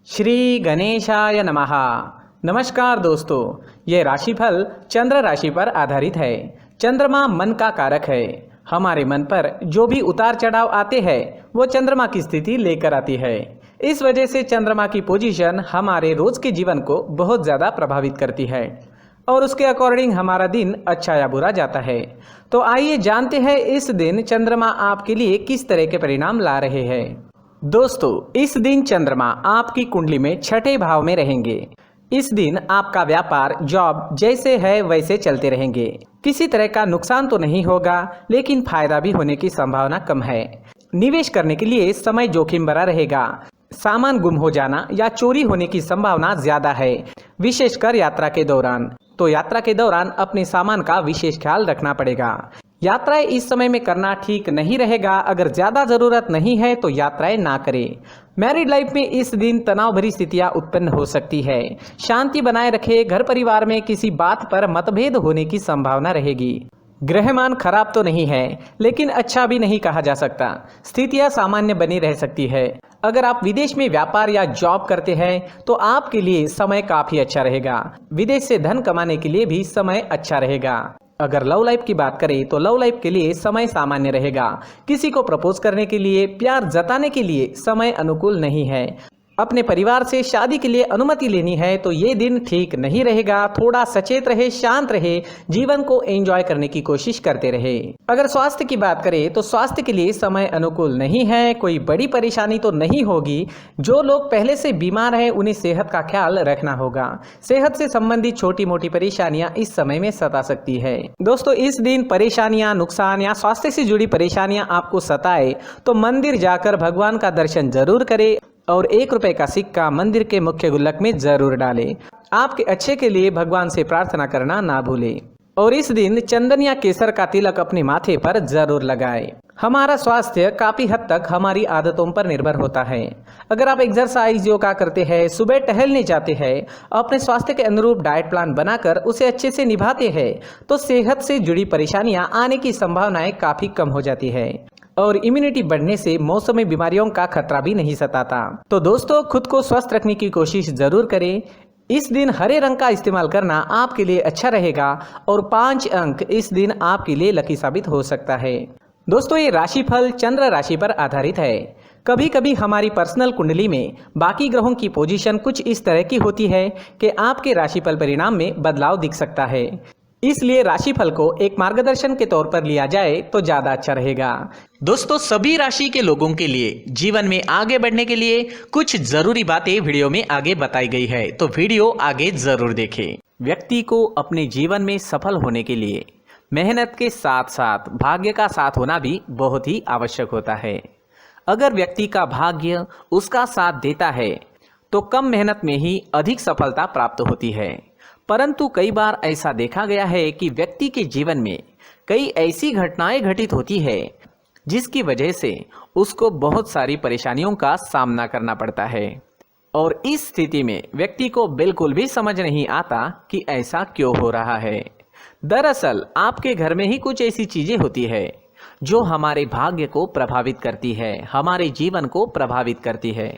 श्री गणेशाय नमः। नमस्कार दोस्तों, ये राशिफल चंद्र राशि पर आधारित है। चंद्रमा मन का कारक है। हमारे मन पर जो भी उतार चढ़ाव आते हैं वो चंद्रमा की स्थिति लेकर आती है। इस वजह से चंद्रमा की पोजीशन हमारे रोज के जीवन को बहुत ज़्यादा प्रभावित करती है और उसके अकॉर्डिंग हमारा दिन अच्छा या बुरा जाता है। तो आइए जानते हैं इस दिन चंद्रमा आपके लिए किस तरह के परिणाम ला रहे हैं। दोस्तों, इस दिन चंद्रमा आपकी कुंडली में छठे भाव में रहेंगे। इस दिन आपका व्यापार, जॉब जैसे है वैसे चलते रहेंगे। किसी तरह का नुकसान तो नहीं होगा, लेकिन फायदा भी होने की संभावना कम है। निवेश करने के लिए समय जोखिम भरा रहेगा। सामान गुम हो जाना या चोरी होने की संभावना ज्यादा है, विशेषकर यात्रा के दौरान। तो यात्रा के दौरान अपने सामान का विशेष ख्याल रखना पड़ेगा। यात्राएं इस समय में करना ठीक नहीं रहेगा। अगर ज्यादा जरूरत नहीं है तो यात्राएं ना करें। मैरिड लाइफ में इस दिन तनाव भरी स्थितियां उत्पन्न हो सकती है। शांति बनाए रखें। घर परिवार में किसी बात पर मतभेद होने की संभावना रहेगी। ग्रहमान खराब तो नहीं है, लेकिन अच्छा भी नहीं कहा जा सकता। स्थितियां सामान्य बनी रह सकती है। अगर आप विदेश में व्यापार या जॉब करते हैं तो आपके लिए समय काफी अच्छा रहेगा। विदेश से धन कमाने के लिए भी समय अच्छा रहेगा। अगर लव लाइफ की बात करें तो लव लाइफ के लिए समय सामान्य रहेगा। किसी को प्रपोज करने के लिए, प्यार जताने के लिए समय अनुकूल नहीं है। अपने परिवार से शादी के लिए अनुमति लेनी है तो ये दिन ठीक नहीं रहेगा। थोड़ा सचेत रहे, शांत रहे, जीवन को एंजॉय करने की कोशिश करते रहे। अगर स्वास्थ्य की बात करें तो स्वास्थ्य के लिए समय अनुकूल नहीं है। कोई बड़ी परेशानी तो नहीं होगी। जो लोग पहले से बीमार हैं उन्हें सेहत का ख्याल रखना होगा। सेहत से संबंधित छोटी मोटी परेशानियां इस समय में सता सकती है। दोस्तों, इस दिन परेशानियां, नुकसान या स्वास्थ्य से जुड़ी परेशानियां आपको सताए तो मंदिर जाकर भगवान का दर्शन जरूर करें और 1 रुपए का सिक्का मंदिर के मुख्य गुल्लक में जरूर डालें। आपके अच्छे के लिए भगवान से प्रार्थना करना ना भूलें। और इस दिन चंदन या केसर का तिलक अपने माथे पर जरूर लगाएं। हमारा स्वास्थ्य काफी हद तक हमारी आदतों पर निर्भर होता है। अगर आप एक्सरसाइज, योगा करते हैं, सुबह टहलने जाते हैं, अपने स्वास्थ्य के अनुरूप डाइट प्लान बनाकर उसे अच्छे से निभाते हैं तो सेहत से जुड़ी परेशानियां आने की संभावनाएं काफी कम हो जाती है और इम्यूनिटी बढ़ने से मौसमी बीमारियों का खतरा भी नहीं सताता। तो दोस्तों, खुद को स्वस्थ रखने की कोशिश जरूर करें। इस दिन हरे रंग का इस्तेमाल करना आपके लिए अच्छा रहेगा और 5 अंक इस दिन आपके लिए लकी साबित हो सकता है। दोस्तों, ये राशिफल चंद्र राशि पर आधारित है। कभी कभी हमारी पर्सनल कुंडली में बाकी ग्रहों की पोजीशन कुछ इस तरह की होती है कि आपके राशिफल परिणाम में बदलाव दिख सकता है। इसलिए राशिफल को एक मार्गदर्शन के तौर पर लिया जाए तो ज्यादा अच्छा रहेगा। दोस्तों, सभी राशि के लोगों के लिए जीवन में आगे बढ़ने के लिए कुछ जरूरी बातें वीडियो में आगे बताई गई है, तो वीडियो आगे जरूर देखें। व्यक्ति को अपने जीवन में सफल होने के लिए मेहनत के साथ साथ भाग्य का साथ होना भी बहुत ही आवश्यक होता है। अगर व्यक्ति का भाग्य उसका साथ देता है तो कम मेहनत में ही अधिक सफलता प्राप्त होती है। परंतु कई बार ऐसा देखा गया है कि व्यक्ति के जीवन में कई ऐसी घटनाएं घटित होती है जिसकी वजह से उसको बहुत सारी परेशानियों का सामना करना पड़ता है और इस स्थिति में व्यक्ति को बिल्कुल भी समझ नहीं आता कि ऐसा क्यों हो रहा है। दरअसल आपके घर में ही कुछ ऐसी चीजें होती है जो हमारे भाग्य को प्रभावित करती है, हमारे जीवन को प्रभावित करती है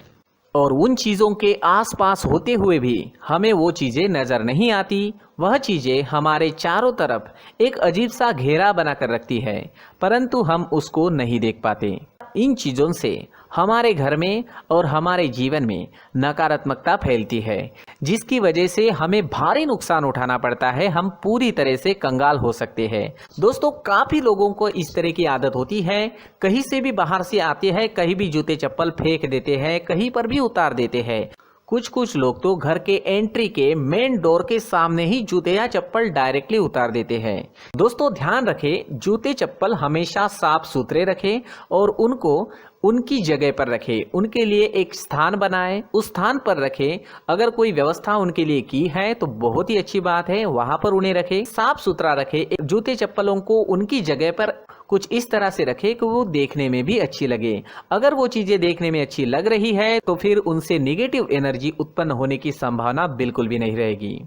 और उन चीज़ों के आसपास होते हुए भी हमें वो चीज़ें नज़र नहीं आती। वह चीज़ें हमारे चारों तरफ एक अजीब सा घेरा बनाकर रखती है, परंतु हम उसको नहीं देख पाते। इन चीज़ों से हमारे घर में और हमारे जीवन में नकारात्मकता फैलती है, जिसकी वजह से हमें भारी नुकसान उठाना पड़ता है। हम पूरी तरह से कंगाल हो सकते हैं। दोस्तों, काफ़ी लोगों को इस तरह की आदत होती है। कहीं से भी बाहर से आते हैं, कहीं भी जूते चप्पल फेंक देते हैं, कहीं पर भी उतार देते हैं। कुछ लोग तो घर के एंट्री के मेन डोर के सामने ही जूते या चप्पल डायरेक्टली उतार देते हैं। दोस्तों, ध्यान रखें, जूते चप्पल हमेशा साफ सुथरे रखें और उनको उनकी जगह पर रखें। उनके लिए एक स्थान बनाएं, उस स्थान पर रखें। अगर कोई व्यवस्था उनके लिए की है तो बहुत ही अच्छी बात है, वहां पर उन्हें रखें, साफ सुथरा रखें। जूते चप्पलों को उनकी जगह पर कुछ इस तरह से रखें कि वो देखने में भी अच्छी लगे। अगर वो चीजें देखने में अच्छी लग रही है तो फिर उनसे नेगेटिव एनर्जी उत्पन्न होने की संभावना बिल्कुल भी नहीं रहेगी।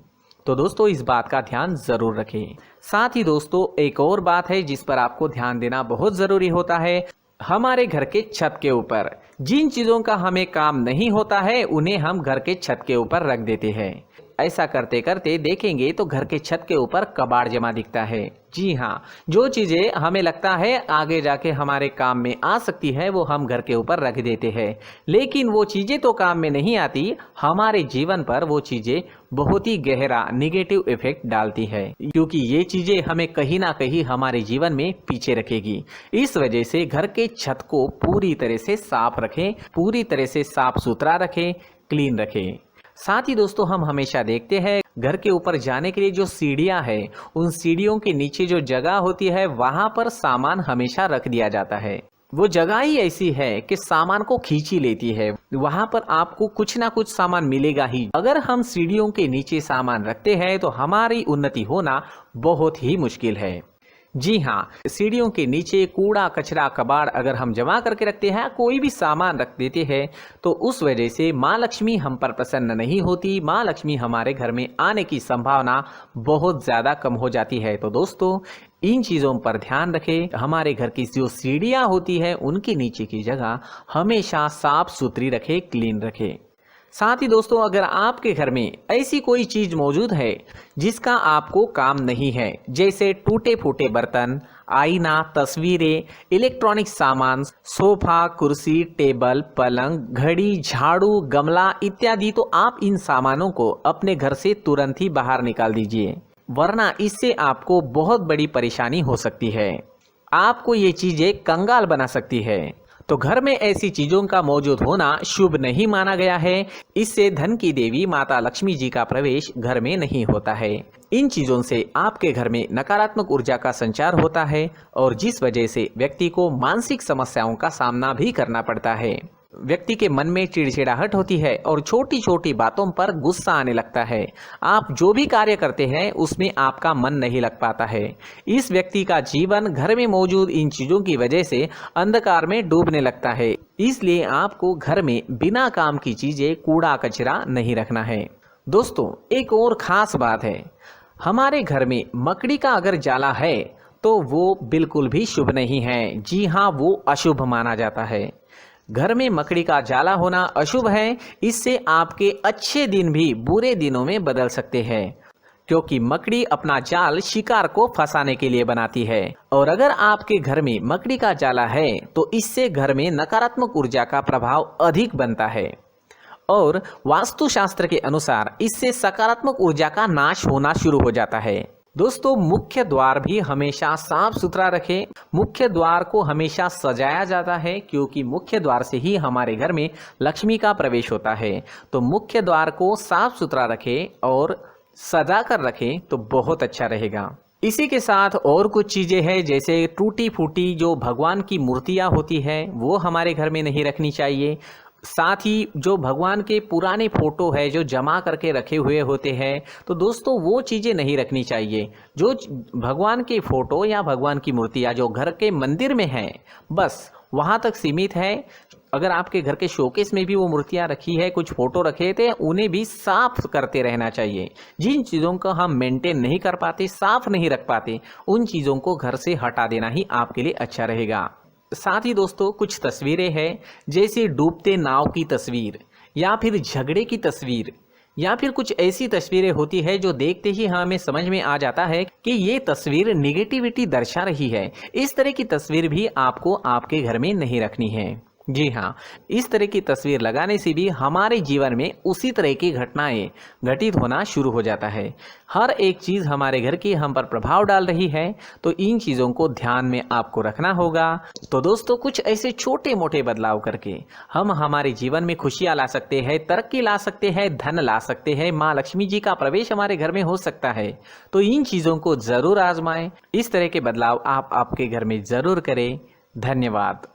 तो दोस्तों, इस बात का ध्यान जरूर रखें। साथ ही दोस्तों, एक और बात है जिस पर आपको ध्यान देना बहुत जरूरी होता है। हमारे घर के छत के ऊपर जिन चीज़ों का हमें काम नहीं होता है उन्हें हम घर के छत के ऊपर रख देते हैं। ऐसा करते करते देखेंगे तो घर के छत के ऊपर कबाड़ जमा दिखता है। जी हाँ, जो चीज़ें हमें लगता है आगे जाके हमारे काम में आ सकती है वो हम घर के ऊपर रख देते हैं, लेकिन वो चीज़ें तो काम में नहीं आती, हमारे जीवन पर वो चीज़ें बहुत ही गहरा निगेटिव इफेक्ट डालती है, क्योंकि ये चीज़ें हमें कहीं ना कहीं हमारे जीवन में पीछे रखेगी। इस वजह से घर के छत को पूरी तरह से साफ रखें, पूरी तरह से साफ सुथरा रखें, क्लीन रखें। साथ ही दोस्तों हम हमेशा देखते हैं घर के ऊपर जाने के लिए जो सीढ़ियां हैं, उन सीढ़ियों के नीचे जो जगह होती है वहां पर सामान हमेशा रख दिया जाता है। वो जगह ही ऐसी है कि सामान को खींची लेती है, वहां पर आपको कुछ ना कुछ सामान मिलेगा ही। अगर हम सीढ़ियों के नीचे सामान रखते हैं तो हमारी उन्नति होना बहुत ही मुश्किल है। जी हाँ, सीढ़ियों के नीचे कूड़ा कचरा कबाड़ अगर हम जमा करके रखते हैं, कोई भी सामान रख देते हैं, तो उस वजह से माँ लक्ष्मी हम पर प्रसन्न नहीं होती, माँ लक्ष्मी हमारे घर में आने की संभावना बहुत ज़्यादा कम हो जाती है। तो दोस्तों इन चीज़ों पर ध्यान रखें। हमारे घर की जो सीढ़ियाँ होती है उनके नीचे की जगह हमेशा साफ सुथरी रखें, क्लीन रखें। साथ ही दोस्तों अगर आपके घर में ऐसी कोई चीज मौजूद है जिसका आपको काम नहीं है, जैसे टूटे फूटे बर्तन, आईना, तस्वीरें, इलेक्ट्रॉनिक सामान, सोफा, कुर्सी, टेबल, पलंग, घड़ी, झाड़ू, गमला इत्यादि, तो आप इन सामानों को अपने घर से तुरंत ही बाहर निकाल दीजिए, वरना इससे आपको बहुत बड़ी परेशानी हो सकती है। आपको ये चीजें कंगाल बना सकती है। तो घर में ऐसी चीजों का मौजूद होना शुभ नहीं माना गया है। इससे धन की देवी माता लक्ष्मी जी का प्रवेश घर में नहीं होता है। इन चीजों से आपके घर में नकारात्मक ऊर्जा का संचार होता है और जिस वजह से व्यक्ति को मानसिक समस्याओं का सामना भी करना पड़ता है। व्यक्ति के मन में चिड़चिड़ाहट होती है और छोटी छोटी बातों पर गुस्सा आने लगता है। आप जो भी कार्य करते हैं उसमें आपका मन नहीं लग पाता है। इस व्यक्ति का जीवन घर में मौजूद इन चीज़ों की वजह से अंधकार में डूबने लगता है। इसलिए आपको घर में बिना काम की चीज़ें, कूड़ा कचरा नहीं रखना है। दोस्तों एक और ख़ास बात है, हमारे घर में मकड़ी का अगर जाला है तो वो बिल्कुल भी शुभ नहीं है। जी हाँ, वो अशुभ माना जाता है। घर में मकड़ी का जाला होना अशुभ है। इससे आपके अच्छे दिन भी बुरे दिनों में बदल सकते हैं, क्योंकि मकड़ी अपना जाल शिकार को फंसाने के लिए बनाती है। और अगर आपके घर में मकड़ी का जाला है तो इससे घर में नकारात्मक ऊर्जा का प्रभाव अधिक बनता है और वास्तुशास्त्र के अनुसार इससे सकारात्मक ऊर्जा का नाश होना शुरू हो जाता है। दोस्तों मुख्य द्वार भी हमेशा साफ सुथरा रखें। मुख्य द्वार को हमेशा सजाया जाता है, क्योंकि मुख्य द्वार से ही हमारे घर में लक्ष्मी का प्रवेश होता है। तो मुख्य द्वार को साफ सुथरा रखें और सजा कर रखें तो बहुत अच्छा रहेगा। इसी के साथ और कुछ चीज़ें हैं, जैसे टूटी फूटी जो भगवान की मूर्तियाँ होती है वो हमारे घर में नहीं रखनी चाहिए। साथ ही जो भगवान के पुराने फोटो है जो जमा करके रखे हुए होते हैं, तो दोस्तों वो चीज़ें नहीं रखनी चाहिए। जो भगवान के फोटो या भगवान की मूर्तियाँ जो घर के मंदिर में हैं बस वहाँ तक सीमित है। अगर आपके घर के शोकेस में भी वो मूर्तियाँ रखी है, कुछ फोटो रखे थे, उन्हें भी साफ करते रहना चाहिए। जिन चीज़ों को हम मेंटेन नहीं कर पाते, साफ नहीं रख पाते, उन चीज़ों को घर से हटा देना ही आपके लिए अच्छा रहेगा। साथ ही दोस्तों कुछ तस्वीरें हैं, जैसे डूबते नाव की तस्वीर या फिर झगड़े की तस्वीर या फिर कुछ ऐसी तस्वीरें होती है जो देखते ही हमें समझ में आ जाता है कि ये तस्वीर निगेटिविटी दर्शा रही है। इस तरह की तस्वीर भी आपको आपके घर में नहीं रखनी है। जी हाँ, इस तरह की तस्वीर लगाने से भी हमारे जीवन में उसी तरह की घटनाएं घटित होना शुरू हो जाता है। हर एक चीज़ हमारे घर की हम पर प्रभाव डाल रही है, तो इन चीज़ों को ध्यान में आपको रखना होगा। तो दोस्तों कुछ ऐसे छोटे मोटे बदलाव करके हम हमारे जीवन में खुशियाँ ला सकते हैं, तरक्की ला सकते हैं, धन ला सकते हैं, माँ लक्ष्मी जी का प्रवेश हमारे घर में हो सकता है। तो इन चीज़ों को ज़रूर आजमाएं। इस तरह के बदलाव आप आपके घर में ज़रूर करें। धन्यवाद।